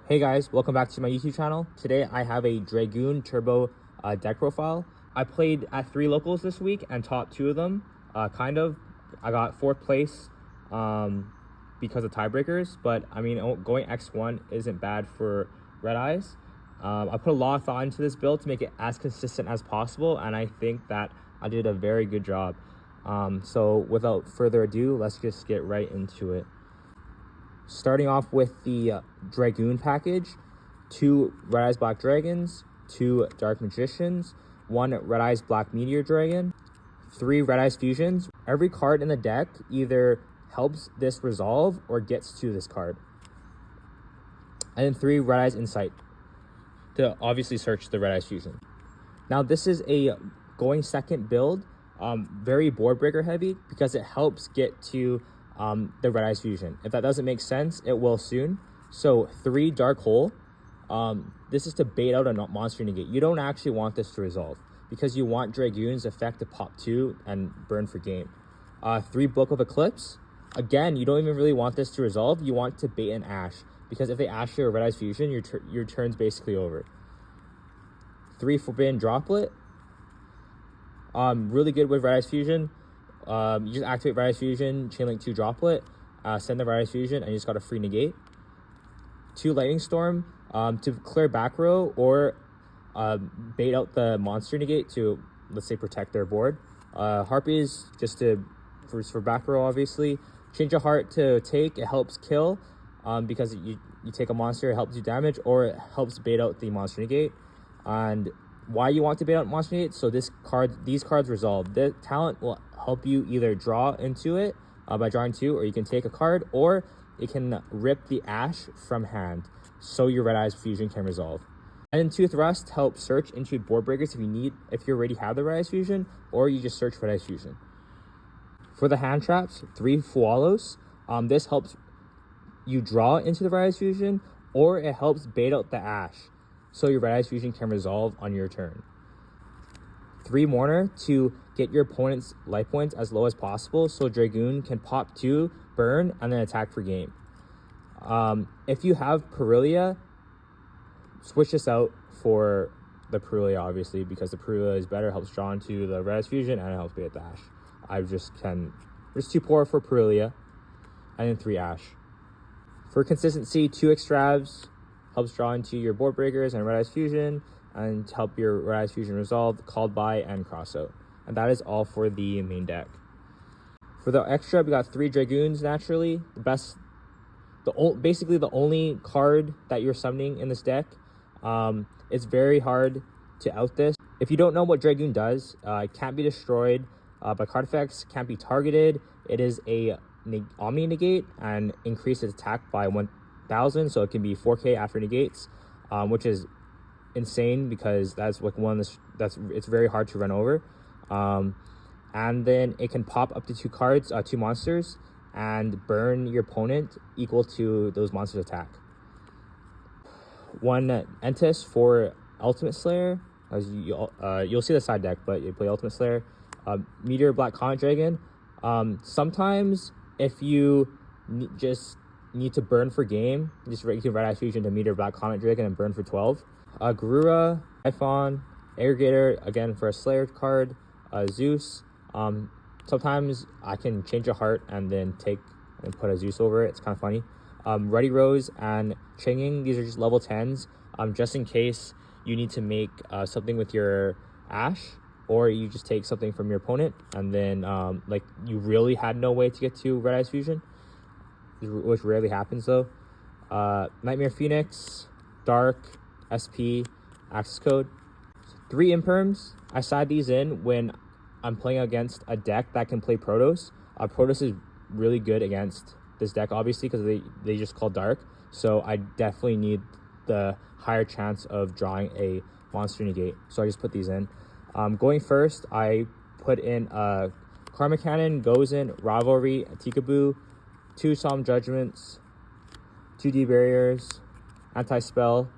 Hey guys, welcome back to my YouTube channel. Today I have a Dragoon Turbo deck profile. I played at 3 locals this week and topped 2 of them. I got 4th place because of tiebreakers, but I mean, going X1 isn't bad for Red Eyes. I put a lot of thought into this build to make it as consistent as possible, and I think that I did a very good job. So without further ado, let's just get right into it. Starting off with the Dragoon package, 2 Red Eyes Black Dragons, 2 Dark Magicians, 1 Red Eyes Black Meteor Dragon, 3 Red Eyes Fusions. Every card in the deck either helps this resolve or gets to this card. And then 3 Red Eyes Insight to obviously search the Red Eyes Fusion. Now this is a going second build, very board breaker heavy because it helps get to the Red Eyes Fusion. If that doesn't make sense, it will soon. So 3 Dark Hole. This is to bait out a monster negate. You don't actually want this to resolve because you want Dragoon's effect to pop 2 and burn for game. 3 Book of Eclipse. Again, you don't even really want this to resolve. You want to bait an Ash because if they Ash your Red Eyes Fusion, your turn's basically over. 3 Forbidden Droplet. Really good with Red Eyes Fusion. You just activate Red Eyes Fusion, Chainlink 2 Droplet, send the Red Eyes Fusion, and you just got a free negate. 2 Lightning Storm to clear back row or bait out the monster negate to, let's say, protect their board. Harpies just for back row, obviously. Change of Heart to take, it helps kill because you take a monster, it helps do damage, or it helps bait out the monster negate. And why you want to bait out monster negate? So these cards resolve. The talent will help you either draw into it by drawing 2, or you can take a card, or it can rip the Ash from hand so your Red Eyes Fusion can resolve. And then 2 Thrust helps search into board breakers if you already have the Red Eyes Fusion, or you just search Red Eyes Fusion. For the hand traps, 3 Fuwalos. This helps you draw into the Red Eyes Fusion, or it helps bait out the Ash so your Red Eyes Fusion can resolve on your turn. 3 Mourner to get your opponent's life points as low as possible so Dragoon can pop 2, burn, and then attack for game. If you have Perilia, switch this out for the Perilia, obviously, because the Perilia is better, helps draw into the Red Eyes Fusion, and it helps bait the Ash. There's 2 poor for Perilia, and then 3 Ash. For consistency, 2 Extravs, helps draw into your board breakers and Red Eyes Fusion, and help your Red Eyes Fusion resolve, called by, and cross out. And that is all for the main deck. For the extra, we got 3 Dragoons naturally. Basically the only card that you're summoning in this deck. It's very hard to out this. If you don't know what Dragoon does, it can't be destroyed by card effects, can't be targeted. It is a Omni negate and increase its attack by 1000, so it can be 4k after negates, which is insane because that's like it's very hard to run over. And then it can pop up to 2 cards, 2 monsters, and burn your opponent equal to those monsters' attack. 1 Entis for Ultimate Slayer, as you'll see the side deck, but you play Ultimate Slayer. Meteor Black Comet Dragon. Sometimes if you just need to burn for game, you can Red Eyes Fusion to Meteor Black Comet Dragon and burn for 12. Garura, Typhon, Aggregator, again for a Slayer card. Zeus. Sometimes I can change a heart and then put a Zeus over it. It's kind of funny. Ruddy Rose and Changing, these are just level 10s, just in case you need to make something with your Ash, or you just take something from your opponent and then like you really had no way to get to Red Eyes Fusion, which rarely happens though. Nightmare Phoenix, Dark, SP, Access Code. 3 Imperms. I side these in when I'm playing against a deck that can play Protoss. Protoss is really good against this deck, obviously, because they just call Dark. So I definitely need the higher chance of drawing a monster negate. So I just put these in. Going first, I put in Karma Cannon, goes in, Rivalry, Tikaboo, 2 Solemn Judgments, 2 D Barriers, Anti-Spell,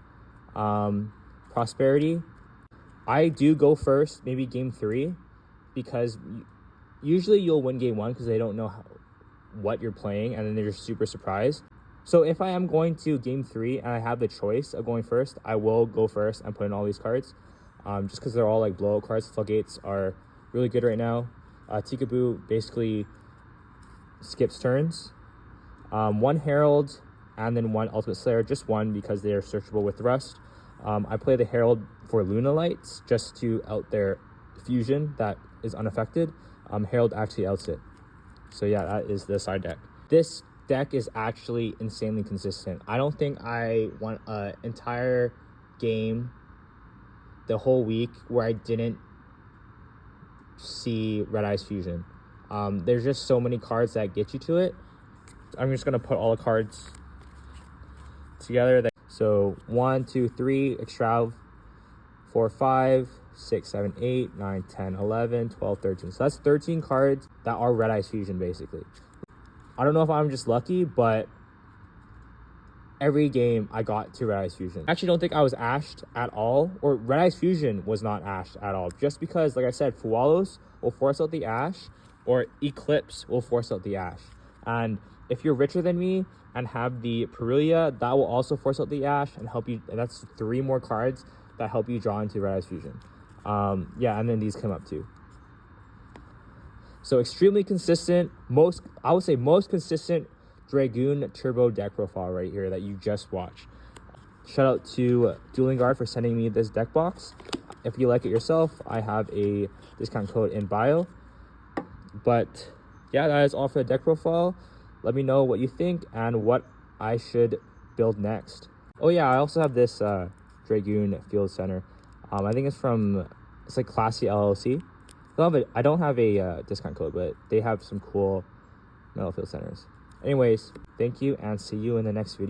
Prosperity. I do go first, maybe game 3, because usually you'll win game 1 because they don't know what you're playing, and then they're just super surprised. So if I am going to game 3 and I have the choice of going first, I will go first and put in all these cards. Just because they're all like blowout cards. Floodgates are really good right now. Tikaboo basically skips turns. 1 Herald and then 1 Ultimate Slayer, just 1 because they are searchable with Rust. I play the Herald for Luna Lights just to out their fusion that is unaffected. Herald actually outs it. So yeah, that is the side deck. This deck is actually insanely consistent. I don't think I want an entire game the whole week where I didn't see Red Eyes Fusion. There's just so many cards that get you to it. I'm just gonna put all the cards together. So 1, 2, 3, Extrav, 4, 5, 6, 7, 8, 9, 10, 11, 12, 13. So that's 13 cards that are Red Eyes Fusion basically. I don't know if I'm just lucky, but every game I got to Red Eyes Fusion. I actually don't think I was ashed at all, or Red Eyes Fusion was not ashed at all, just because, like I said, Fuwalos will force out the ash, or Eclipse will force out the ash. And if you're richer than me and have the Perulia, that will also force out the ash and help you. And that's 3 more cards that help you draw into Red Eyes Fusion. Yeah, and then these come up too. So extremely consistent, I would say most consistent Dragoon Turbo deck profile right here that you just watched. Shout out to Dueling Guard for sending me this deck box. If you like it yourself, I have a discount code in bio. But yeah, that is all for the deck profile. Let me know what you think and what I should build next. Oh yeah, I also have this Dragoon Field Center. I think it's like Classy LLC. I don't have a discount code, but they have some cool metal field centers. Anyways, thank you and see you in the next video.